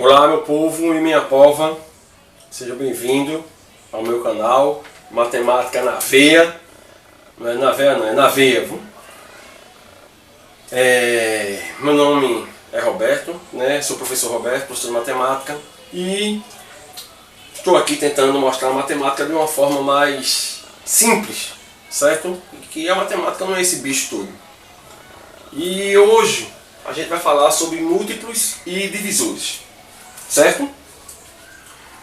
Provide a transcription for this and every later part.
Olá meu povo e minha pova, seja bem-vindo ao meu canal Matemática na Veia. Não é na veia não, é na veia, viu? Meu nome é Roberto, né? Sou professor Roberto, professor de matemática, e estou aqui tentando mostrar a matemática de uma forma mais simples, certo? Que a matemática não é esse bicho todo. E hoje a gente vai falar sobre múltiplos e divisores, certo?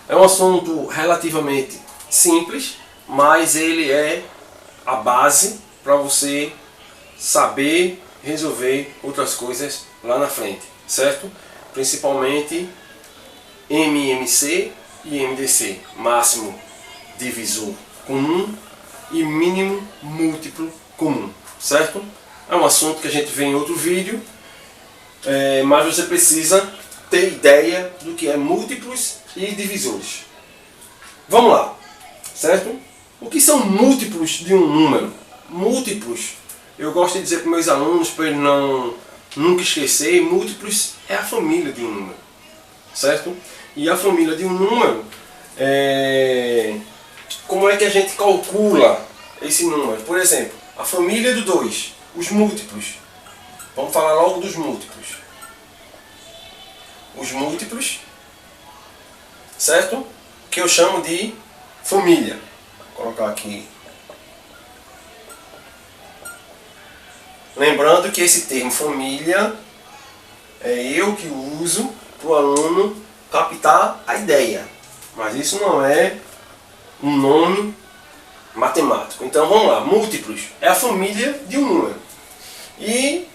É um assunto relativamente simples, mas ele é a base para você saber resolver outras coisas lá na frente, certo? Principalmente MMC e MDC, máximo divisor comum e mínimo múltiplo comum, certo? É um assunto que a gente vê em outro vídeo, mas você precisa ter ideia do que é múltiplos e divisores. Vamos lá, certo? O que são múltiplos de um número? Múltiplos, eu gosto de dizer para meus alunos, para eles nunca esquecer, múltiplos é a família de um número, certo? E a família de um número, como é que a gente calcula esse número? Por exemplo, a família do 2, os múltiplos. Vamos falar logo dos múltiplos. Os múltiplos, certo? Que eu chamo de família. Vou colocar aqui. Lembrando que esse termo família é eu que uso para o aluno captar a ideia. Mas isso não é um nome matemático. Então vamos lá, múltiplos é a família de um número. E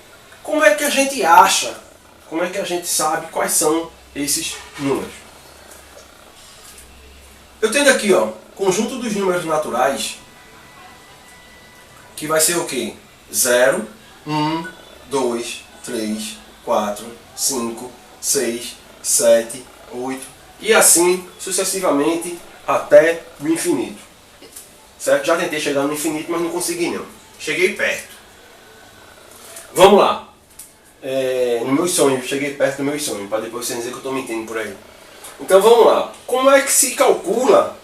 como é que a gente acha, como é que a gente sabe quais são esses números? Eu tenho aqui, ó, conjunto dos números naturais, que vai ser o quê? 0, 1, 2, 3, 4, 5, 6, 7, 8 e assim sucessivamente até o infinito. Certo? Já tentei chegar no infinito, mas não consegui não. Cheguei perto. Vamos lá. No meu sonho, cheguei perto do meu sonho, para depois você dizer que eu estou mentindo por aí. Então vamos lá. Como é que se calcula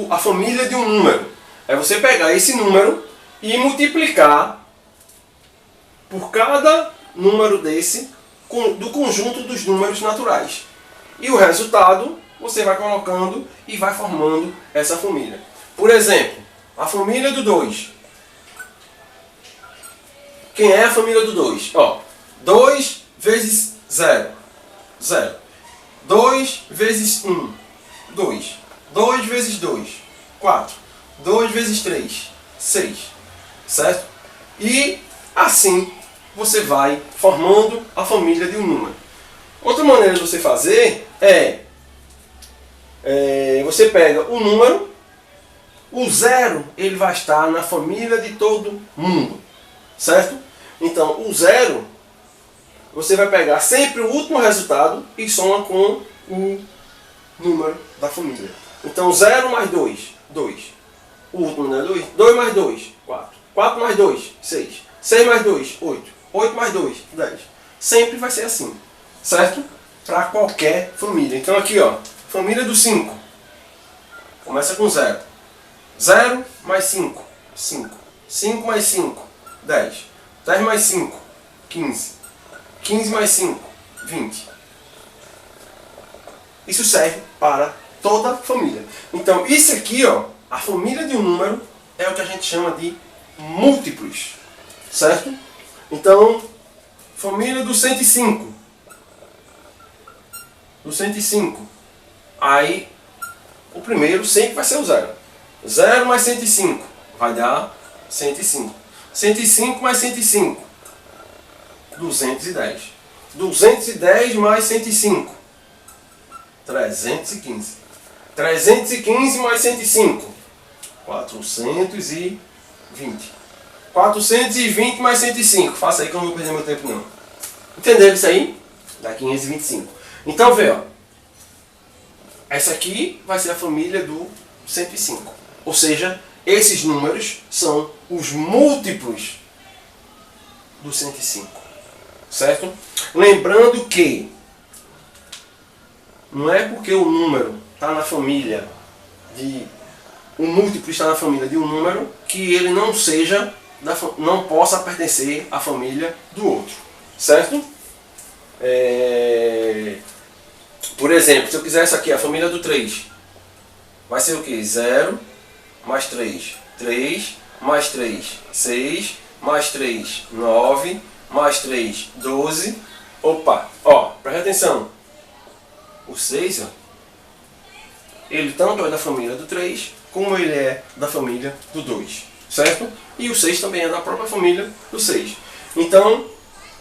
a família de um número? É você pegar esse número e multiplicar por cada número desse do conjunto dos números naturais. E o resultado você vai colocando e vai formando essa família. Por exemplo, a família do 2. Quem é a família do 2? 2 vezes 0, 0. 2 vezes 1, 2. 2 vezes 2, 4. 2 vezes 3, 6. Certo? E assim você vai formando a família de um número. Outra maneira de você fazer você pega o número, o 0 ele vai estar na família de todo mundo. Certo? Então o 0 você vai pegar sempre o último resultado e soma com o número da família. Então 0 mais 2, 2. O último não é 2? 2 mais 2, 4. 4 mais 2, 6. 6 mais 2, 8. 8 mais 2, 10. Sempre vai ser assim. Certo? Para qualquer família. Então aqui, ó, família do 5. Começa com 0. 0 mais 5, 5. 5 mais 5, 10. 10 mais 5, 15. 15 mais 5, 20. Isso serve para toda a família. Então isso aqui, ó, a família de um número é o que a gente chama de múltiplos. Certo? Então, família do 105. Do 105. Aí, o primeiro sempre vai ser o 0. 0 mais 105 vai dar 105. 105 mais 105. 210. 210 mais 105. 315. 315 mais 105. 420. 420 mais 105. Faça aí que eu não vou perder meu tempo não. Entenderam isso aí? Dá 525. Então vê, ó. Essa aqui vai ser a família do 105. Ou seja, esses números são os múltiplos do 105. Certo? Lembrando que Não é porque o número está na família o múltiplo está na família de um número que ele não possa pertencer à família do outro, certo? Por exemplo, se eu quisesse aqui a família do 3, vai ser o que? 0 mais 3, 3 mais 3, 6 mais 3, 9 mais 3, 12. Opa, ó, presta atenção. O 6, ó, ele tanto é da família do 3, como ele é da família do 2, certo? E o 6 também é da própria família do 6. Então,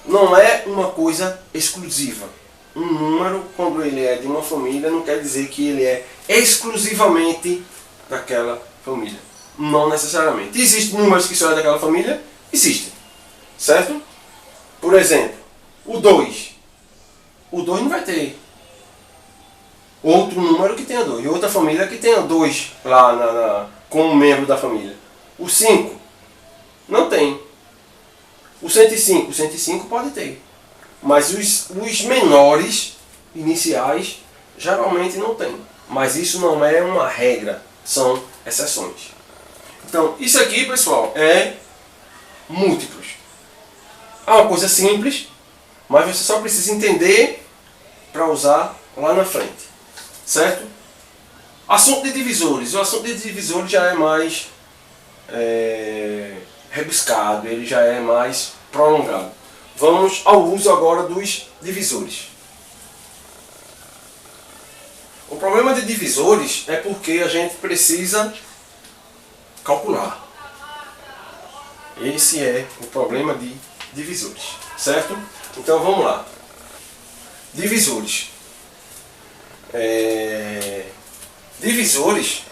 não é uma coisa exclusiva. Um número, quando ele é de uma família, não quer dizer que ele é exclusivamente daquela família. Não necessariamente. Existem números que só é daquela família? Existem, certo? Por exemplo, o 2. O 2 não vai ter outro número que tenha 2, e outra família que tenha 2 lá como membro da família. O 5 não tem. O 105 pode ter. Mas os menores iniciais geralmente não tem. Mas isso não é uma regra, são exceções. Então, isso aqui, pessoal, é múltiplos. É uma coisa simples, mas você só precisa entender para usar lá na frente. Certo? Assunto de divisores. O assunto de divisores já é mais rebuscado, ele já é mais prolongado. Vamos ao uso agora dos divisores. O problema de divisores é porque a gente precisa calcular. Esse é o problema de divisores, certo? Então vamos lá. Divisores. Divisores,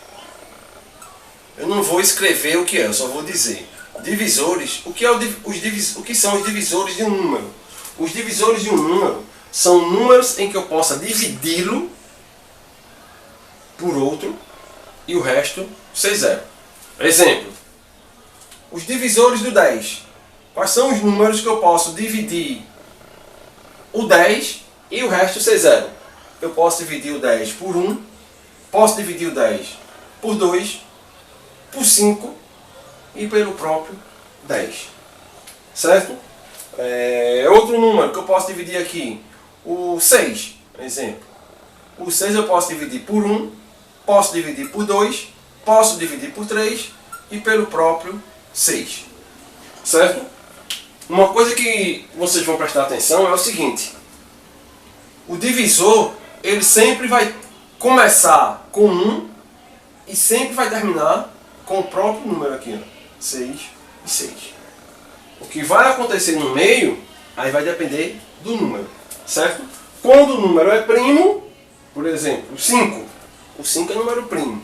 eu não vou escrever o que é, eu só vou dizer. Divisores, o que são os divisores de um número? Os divisores de um número são números em que eu possa dividi-lo por outro e o resto ser zero. Exemplo, os divisores do 10. Quais são os números que eu posso dividir o 10 e o resto ser zero? Eu posso dividir o 10 por 1, posso dividir o 10 por 2, por 5 e pelo próprio 10. Certo? Outro número que eu posso dividir aqui, o 6, exemplo. O 6 eu posso dividir por 1, posso dividir por 2, posso dividir por 3 e pelo próprio 6. Certo? Uma coisa que vocês vão prestar atenção é o seguinte. O divisor, ele sempre vai começar com 1 e sempre vai terminar com o próprio número aqui, ó, 6 e 6. O que vai acontecer no meio, aí vai depender do número, certo? Quando o número é primo, por exemplo, 5. O 5 é número primo.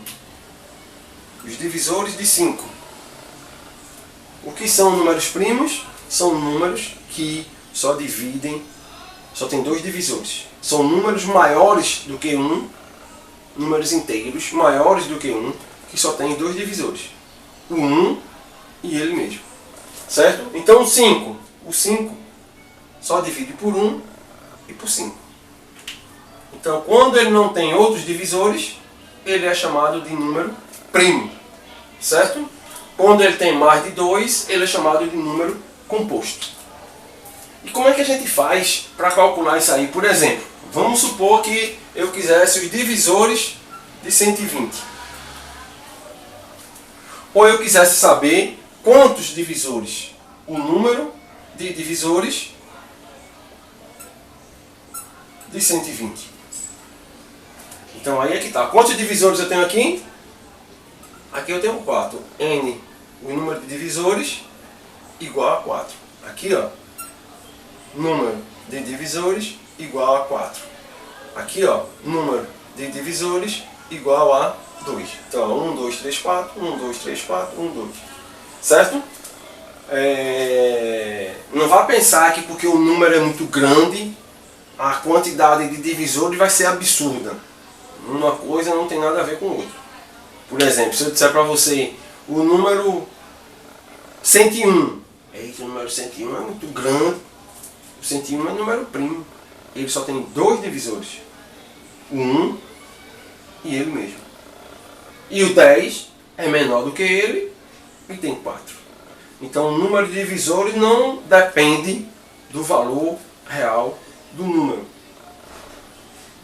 Os divisores de 5. O que são números primos? São números que só tem 2 divisores. São números maiores do que 1, números inteiros maiores do que 1, que só tem 2 divisores. O 1 e ele mesmo. Certo? Então o 5 só divide por 1 e por 5. Então quando ele não tem outros divisores, ele é chamado de número primo. Certo? Quando ele tem mais de 2, ele é chamado de número composto. E como é que a gente faz para calcular isso aí? Por exemplo, vamos supor que eu quisesse os divisores de 120. Ou eu quisesse saber quantos divisores, o número de divisores de 120. Então aí é que está. Quantos divisores eu tenho aqui? Aqui eu tenho 4. N, o número de divisores, igual a 4. Aqui, ó, número de divisores igual a 4. Aqui, ó, número de divisores igual a 2. Então, 1, 2, 3, 4, 1, 2, 3, 4, 1, 2. Certo? Não vá pensar que porque o número é muito grande, a quantidade de divisores vai ser absurda. Uma coisa não tem nada a ver com outra. Por exemplo, se eu disser para você o número 101. Eita, o número 101 é muito grande. O 101 é número primo. Ele só tem 2 divisores. o 1 e ele mesmo. E o 10 é menor do que ele e tem 4. Então o número de divisores não depende do valor real do número.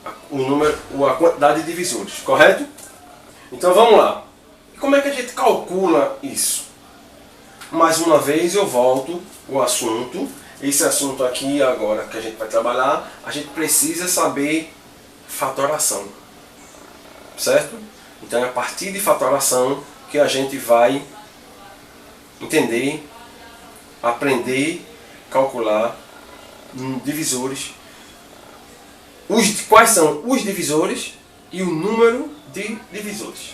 A quantidade de divisores, correto? Então vamos lá. E como é que a gente calcula isso? Mais uma vez eu volto o assunto. Esse assunto aqui agora que a gente vai trabalhar, a gente precisa saber fatoração. Certo? Então é a partir de fatoração que a gente vai entender, aprender, calcular divisores. Quais são os divisores e o número de divisores.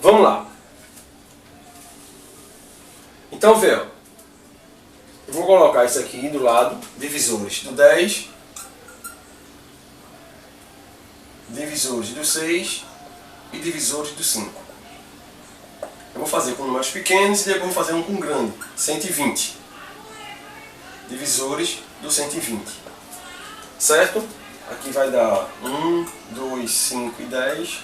Vamos lá. Então vê, ó. Eu vou colocar isso aqui do lado, divisores do 10, divisores do 6 e divisores do 5. Eu vou fazer com números pequenos e depois vou fazer um com grande, 120. Divisores do 120. Certo? Aqui vai dar 1, 2, 5 e 10.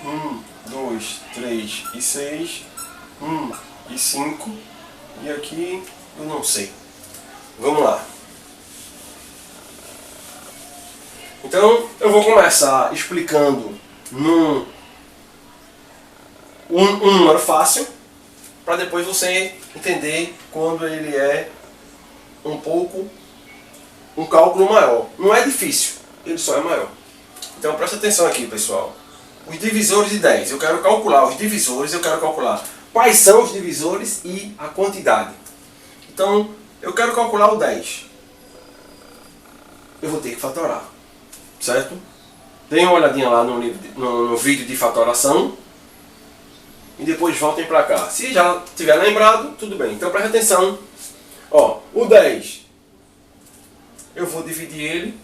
1, 2, 3 e 6. 1 e 5. E aqui eu não sei. Vamos lá. Então eu vou começar explicando um número fácil, para depois você entender quando ele é um cálculo maior. Não é difícil, ele só é maior. Então presta atenção aqui, pessoal. Os divisores de 10, eu quero calcular os divisores, eu quero calcular quais são os divisores e a quantidade. Então eu quero calcular o 10. Eu vou ter que fatorar, certo? Deem uma olhadinha lá no vídeo de fatoração e depois voltem para cá. Se já tiver lembrado, tudo bem. Então presta atenção. Ó, o 10, eu vou dividir ele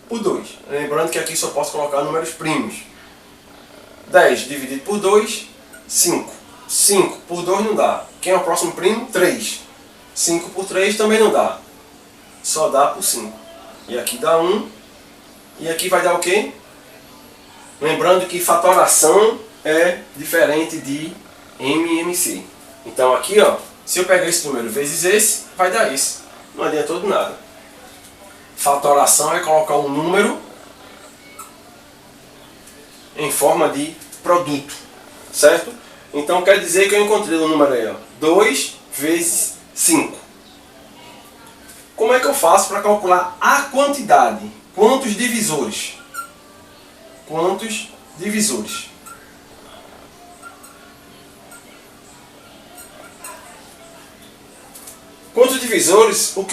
por 2. Lembrando que aqui só posso colocar números primos. 10 dividido por 2, 5. 5 por 2 não dá. Quem é o próximo primo? 3. 5 por 3 também não dá. Só dá por 5. E aqui dá 1. E aqui vai dar o quê? Lembrando que fatoração é diferente de MMC. Então aqui, ó, se eu pegar esse número vezes esse, vai dar esse. Não adiantou de nada. Fatoração é colocar um número em forma de produto, certo? Então quer dizer que eu encontrei o número aí, ó, 2 vezes 5. Como é que eu faço para calcular a quantidade? Quantos divisores? Quantos divisores? Quantos divisores? O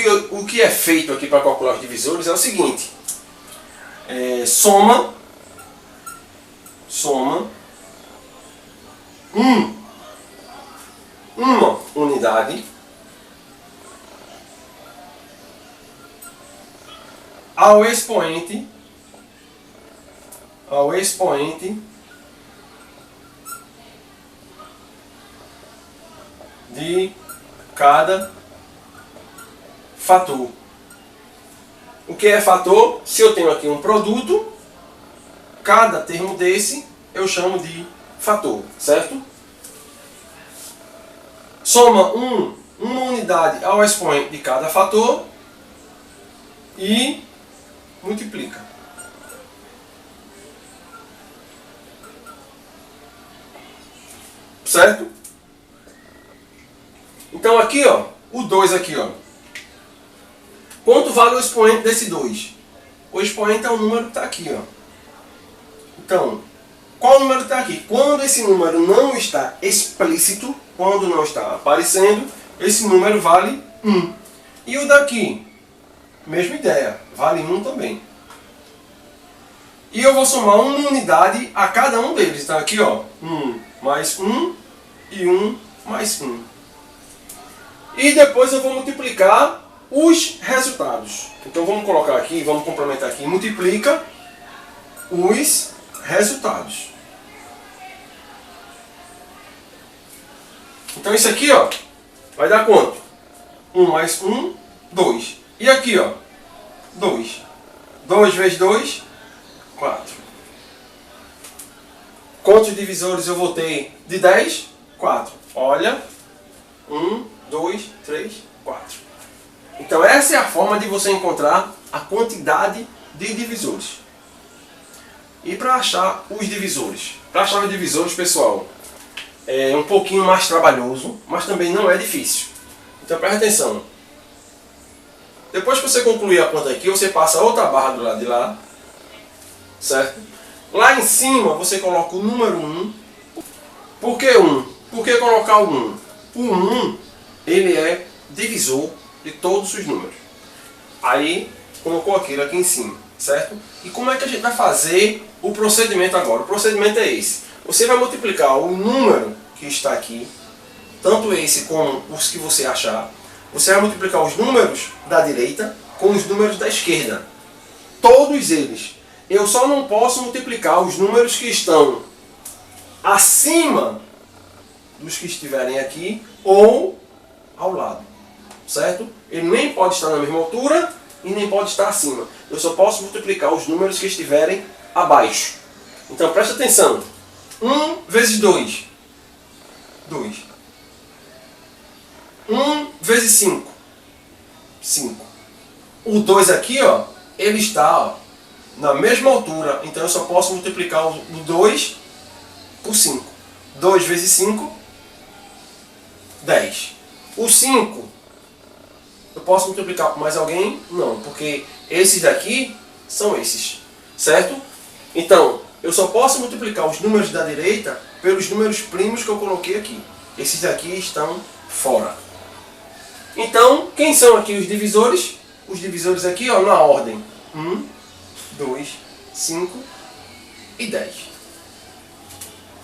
que é feito aqui para calcular os divisores é o seguinte. Soma uma unidade ao expoente de cada fator. O que é fator? Se eu tenho aqui um produto, cada termo desse eu chamo de fator, certo? Soma uma unidade ao expoente de cada fator e multiplica. Certo? Então aqui, ó, o 2 aqui, ó. Quanto vale o expoente desse 2? O expoente é o número que está aqui, ó. Então, qual número está aqui? Quando esse número não está explícito, quando não está aparecendo, esse número vale 1. E o daqui? Mesma ideia, vale 1 também. E eu vou somar uma unidade a cada um deles. Então aqui, ó, 1 mais 1 e 1 mais 1. E depois eu vou multiplicar os resultados. Então vamos colocar aqui, vamos complementar aqui. Multiplica os resultados. Então isso aqui, ó, vai dar quanto? 1 mais 1, 2. E aqui, ó, 2. 2 vezes 2, 4. Quantos divisores eu vou ter de 10? 4. Olha, 1, 2, 3, 4. Então essa é a forma de você encontrar a quantidade de divisores. E para achar os divisores? Para achar os divisores, pessoal, é um pouquinho mais trabalhoso, mas também não é difícil. Então preste atenção. Depois que você concluir a conta aqui, você passa outra barra do lado de lá, certo? Lá em cima você coloca o número 1. Por que 1? Por que colocar o 1? O 1, ele é divisor de todos os números. Aí colocou aquilo aqui em cima, certo? E como é que a gente vai fazer o procedimento agora? O procedimento é esse. Você vai multiplicar o número que está aqui, tanto esse como os que você achar. Você vai multiplicar os números da direita com os números da esquerda. Todos eles. Eu só não posso multiplicar os números que estão acima dos que estiverem aqui ou ao lado. Certo? Ele nem pode estar na mesma altura e nem pode estar acima. Eu só posso multiplicar os números que estiverem abaixo. Então preste atenção. 1 vezes 2. 2. 1 vezes 5. 5. O 2 aqui, ó, ele está, ó, na mesma altura. Então eu só posso multiplicar o 2 por 5. 2 vezes 5, 10. O 5, eu posso multiplicar por mais alguém? Não, porque esses daqui são esses. Certo? Então, eu só posso multiplicar os números da direita pelos números primos que eu coloquei aqui. Esses daqui estão fora. Então, quem são aqui os divisores? Os divisores aqui, ó, na ordem 1, 2, 5 e 10.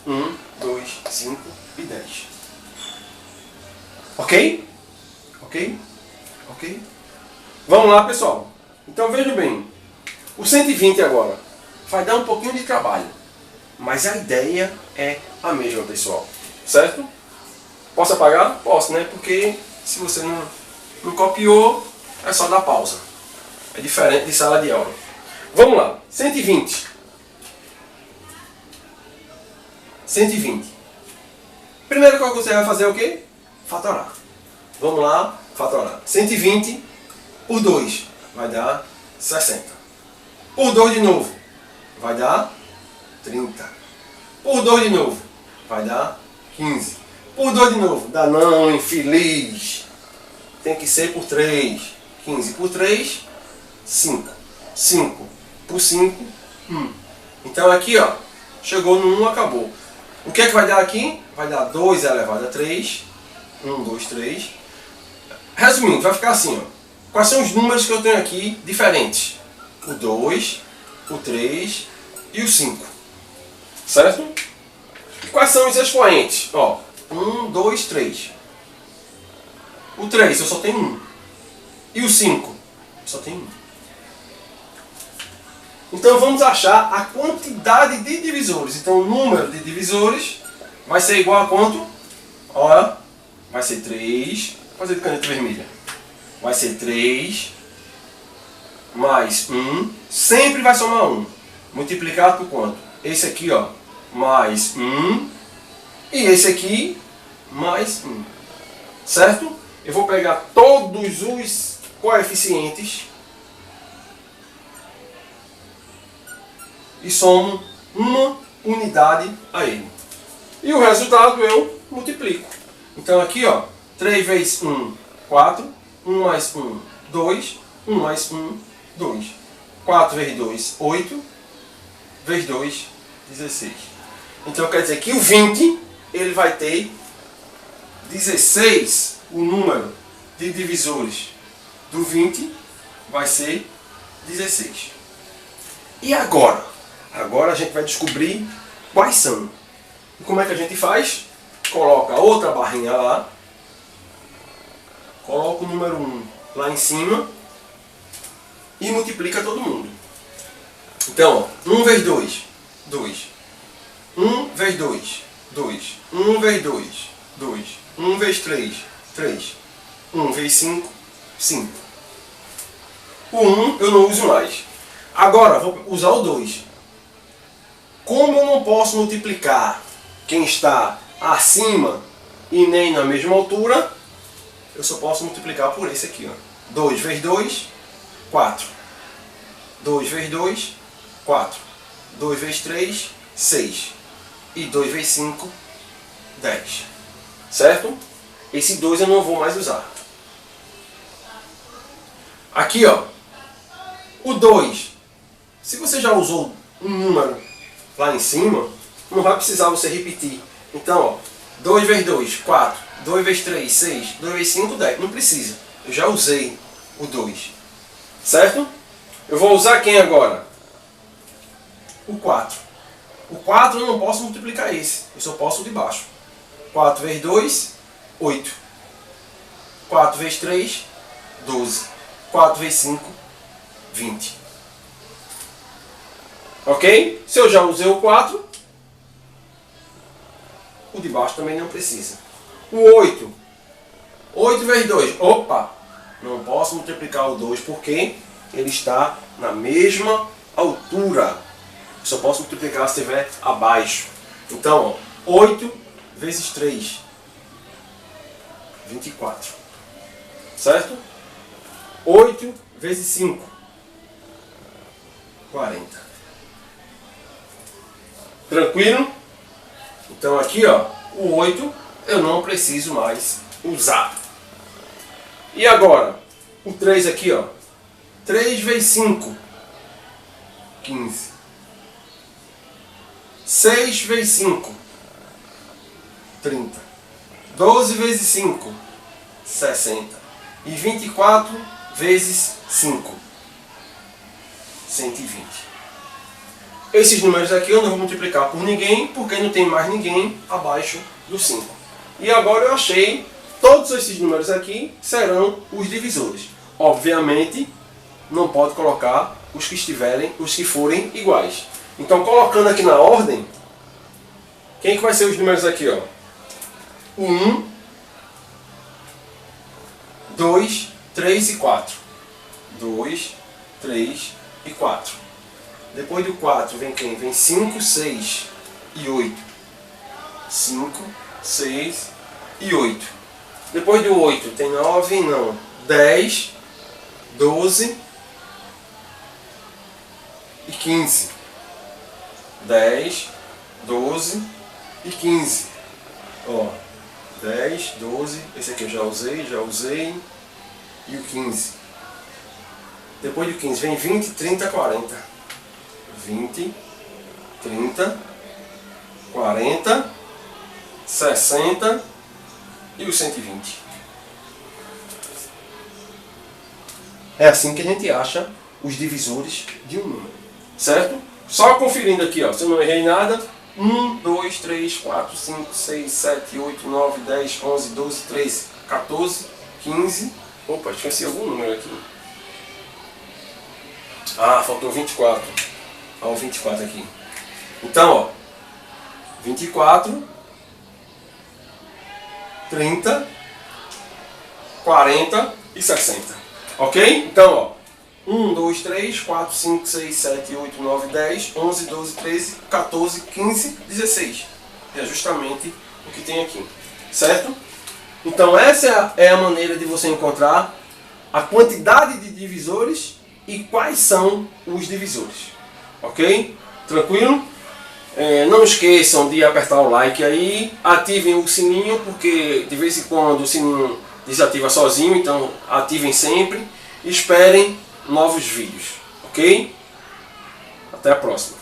1, 2, 5 e 10. Ok? Ok? Ok? Vamos lá, pessoal. Então, veja bem. O 120 agora vai dar um pouquinho de trabalho. Mas a ideia é a mesma, pessoal. Certo? Posso apagar? Posso, né? Porque se você não copiou, é só dar pausa. É diferente de sala de aula. Vamos lá. 120. 120. Primeira coisa que você vai fazer é o quê? Fatorar. Vamos lá, fatorar. 120 por 2 vai dar 60. Por 2 de novo vai dar 30. Por 2 de novo vai dar 15. Por 2 de novo dá não, infeliz. Tem que ser por 3. 15 por 3, 5. 5 por 5, 1. Então aqui, ó, chegou no 1, acabou. O que é que vai dar aqui? Vai dar 2 elevado a 3. 1, 2, 3. Resumindo, vai ficar assim, ó. Quais são os números que eu tenho aqui diferentes? O 2, o 3 e o 5. Certo? E quais são os expoentes? Ó, 1, 2, 3. O 3 eu só tenho 1. E o 5? Só tem 1. Então vamos achar a quantidade de divisores. Então o número de divisores vai ser igual a quanto? Olha, vai ser 3. Vou fazer de caneta vermelha. Vai ser 3 mais 1. Sempre vai somar 1. Multiplicado por quanto? Esse aqui, ó, mais 1. E esse aqui, mais 1. Certo? Eu vou pegar todos os coeficientes e somo uma unidade a ele. E o resultado eu multiplico. Então aqui, ó, 3 vezes 1, 4. 1 mais 1, 2. 1 mais 1, 2. 4 vezes 2, 8. Vezes 2, 16. Então quer dizer que o 20, ele vai ter 16, o número de divisores do 20 vai ser 16. E agora? Agora a gente vai descobrir quais são. E como é que a gente faz? Coloca outra barrinha lá. Coloca o número 1 lá em cima. E multiplica todo mundo. Então, ó, 1 vezes 2, 2. 1 vezes 2, 2. 1 vezes 2, 2. 1 vezes 3, 3. 1 vezes 5, 5. O 1 eu não uso mais. Agora vou usar o 2. como eu não posso multiplicar quem está acima e nem na mesma altura, eu só posso multiplicar por esse aqui, ó. 2 vezes 2, 4. 2 vezes 2, 4. 2 vezes 3, 6. E 2 vezes 5, 10. Certo? Esse 2 eu não vou mais usar. Aqui, ó. O 2. Se você já usou um número lá em cima, não vai precisar você repetir. Então, ó. 2 vezes 2, 4. 2 vezes 3, 6. 2 vezes 5, 10. Não precisa. Eu já usei o 2. Certo? Eu vou usar quem agora? O 4. O 4 eu não posso multiplicar esse. Eu só posso o de baixo. 4 vezes 2, 8. 4 vezes 3, 12. 4 vezes 5, 20. Ok? Se eu já usei o 4, o de baixo também não precisa. O 8. 8 vezes 2. Opa! Não posso multiplicar o 2 porque ele está na mesma altura. Eu só posso multiplicar se estiver abaixo. Então, ó, 8 vezes 3. 24. Certo? 8 vezes 5. 40. Tranquilo? Então aqui, ó, o 8 eu não preciso mais usar. E agora, o 3 aqui, ó. 3 vezes 5, 15. 6 vezes 5, 30. 12 vezes 5, 60. E 24 vezes 5, 120. Esses números aqui eu não vou multiplicar por ninguém, porque não tem mais ninguém abaixo do 5. E agora eu achei, todos esses números aqui serão os divisores. Obviamente, não pode colocar os que forem iguais. Então, colocando aqui na ordem, quem que vai ser os números aqui, ó? 1, 2, 3 e 4. 2, 3 e 4. Depois do 4 vem quem? Vem 5, 6 e 8. 5, 6 e 8. Depois do 8 tem 9, não. 10, 12 e 15. 10, 12 e 15. Ó, 10, 12, esse aqui eu já usei. E o 15. Depois do 15 vem 20, 30, 40. 20, 30, 40, 60 e o 120. É assim que a gente acha os divisores de um número, certo? Só conferindo aqui, ó, se eu não errei nada. 1, 2, 3, 4, 5, 6, 7, 8, 9, 10, 11, 12, 13, 14, 15. Opa, esqueci algum número aqui. Ah, faltou 24. Olha o 24 aqui. Então, ó, 24, 30, 40 e 60. Ok? Então, ó, 1, 2, 3, 4, 5, 6, 7, 8, 9, 10, 11, 12, 13, 14, 15, 16. É justamente o que tem aqui. Certo? Então, essa é a maneira de você encontrar a quantidade de divisores e quais são os divisores. Ok? Tranquilo? Não esqueçam de apertar o like aí, ativem o sininho, porque de vez em quando o sininho desativa sozinho, então ativem sempre e esperem novos vídeos. Ok? Até a próxima.